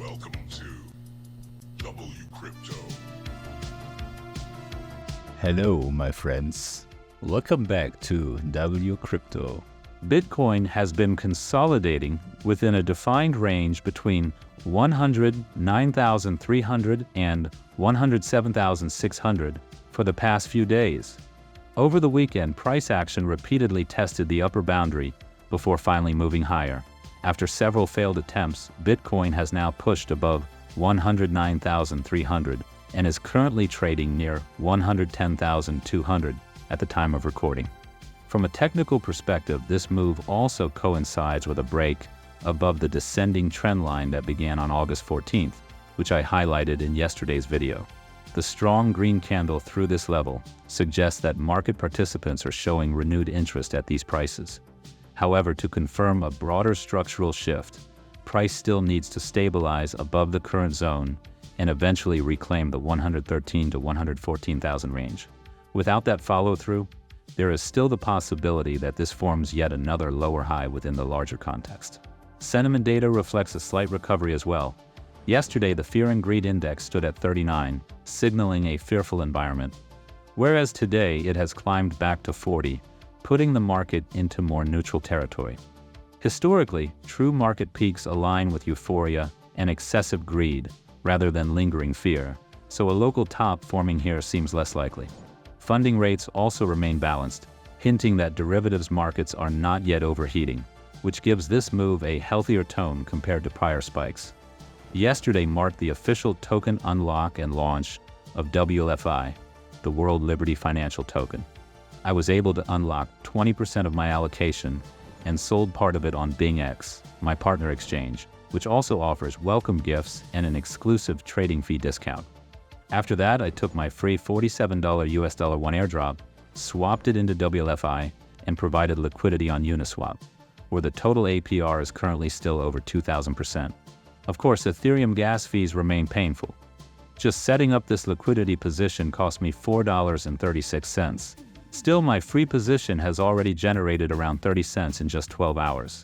Welcome to WCrypto. Hello, my friends. Welcome back to WCrypto. Bitcoin has been consolidating within a defined range between 109,300 and 107,600 for the past few days. Over the weekend, price action repeatedly tested the upper boundary before finally moving higher. After several failed attempts, Bitcoin has now pushed above 109,300 and is currently trading near 110,200 at the time of recording. From a technical perspective, this move also coincides with a break above the descending trend line that began on August 14th, which I highlighted in yesterday's video. The strong green candle through this level suggests that market participants are showing renewed interest at these prices. However, to confirm a broader structural shift, price still needs to stabilize above the current zone and eventually reclaim the 113,000 to 114,000 range. Without that follow-through, there is still the possibility that this forms yet another lower high within the larger context. Sentiment data reflects a slight recovery as well. Yesterday, the Fear and Greed Index stood at 39, signaling a fearful environment, whereas today it has climbed back to 40, putting the market into more neutral territory. Historically, true market peaks align with euphoria and excessive greed rather than lingering fear, so a local top forming here seems less likely. Funding rates also remain balanced, hinting that derivatives markets are not yet overheating, which gives this move a healthier tone compared to prior spikes. Yesterday marked the official token unlock and launch of WLFI, the World Liberty Financial Token. I was able to unlock 20% of my allocation and sold part of it on BingX, my partner exchange, which also offers welcome gifts and an exclusive trading fee discount. After that, I took my free $47 US dollar one airdrop, swapped it into WLFI, and provided liquidity on Uniswap, where the total APR is currently still over 2,000%. Of course, Ethereum gas fees remain painful. Just setting up this liquidity position cost me $4.36. Still, my free position has already generated around 30 cents in just 12 hours.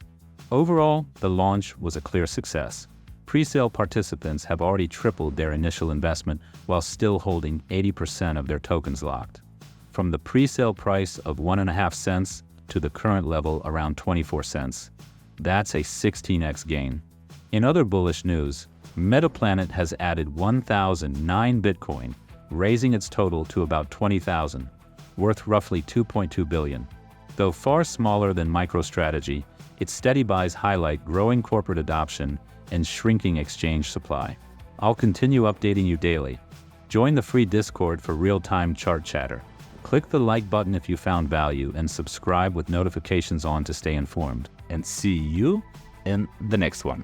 Overall, the launch was a clear success. Pre-sale participants have already tripled their initial investment while still holding 80% of their tokens locked. From the pre-sale price of 1.5 cents to the current level around 24 cents. That's a 16x gain. In other bullish news, Metaplanet has added 1,009 Bitcoin, raising its total to about 20,000, worth roughly $2.2 billion. Though far smaller than MicroStrategy, its steady buys highlight growing corporate adoption and shrinking exchange supply. I'll continue updating you daily. Join the free Discord for real-time chart chatter. Click the like button if you found value and subscribe with notifications on to stay informed. And see you in the next one.